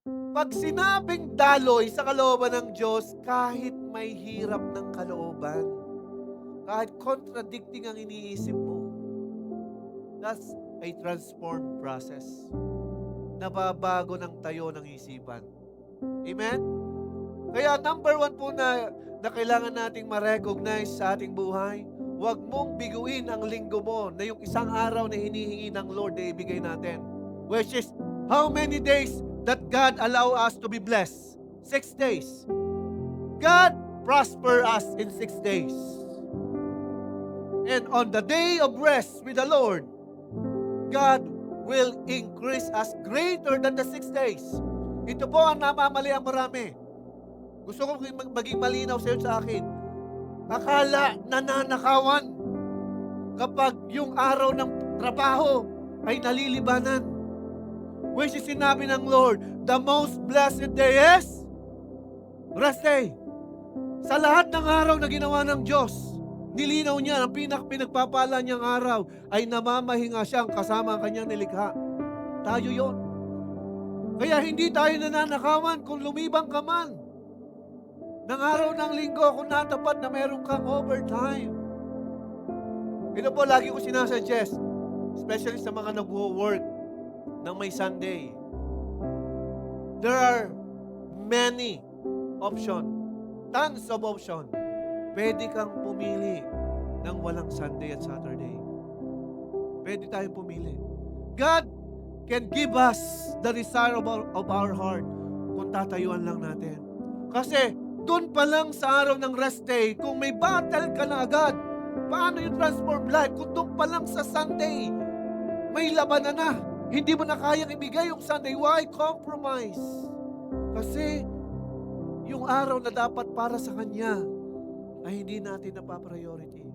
Pag sinabing daloy sa kalooban ng Diyos, kahit may hirap ng kalooban, kahit contradicting ang iniisip mo, that's a transformed process. Nababago ng tayo ng isipan. Amen? Kaya number one po na kailangan nating ma-recognize sa ating buhay, huwag mong biguin ang linggo mo na yung isang araw na hinihingi ng Lord na ibigay natin. Which is, how many days that God allow us to be blessed? 6 days. God prosper us in 6 days. And on the day of rest with the Lord, God will increase us greater than the 6 days. Ito po ang namamali ang marami. Gusto ko maging malinaw sa iyo sa akin. Akala nananakawan kapag yung araw ng trabaho ay nalilibanan. Which is sinabi ng Lord, the most blessed day is rest day. Sa lahat ng araw na ginawa ng Diyos, nilinaw niya ang pinagpapala niyang araw ay namamahinga siyang kasama ang kanyang nilikha. Tayo yon. Kaya hindi tayo nananakawan kung lumibang ka man ng araw ng linggo kung natapat na meron kang overtime. Ito po lagi ko sinasuggest, especially sa mga nag-work ng may Sunday. There are many option, tons of option. Pwede kang pumili ng walang Sunday at Saturday. Pwede tayong pumili. God can give us the desire of our heart kung tatayuan lang natin. Kasi doon pa lang sa araw ng rest day, kung may battle ka na agad, paano yung transform life? Kung doon pa lang sa Sunday, may labanan na. Hindi mo na kayang ibigay yung Sunday. Why compromise? Kasi yung araw na dapat para sa Kanya ay hindi natin napapriority.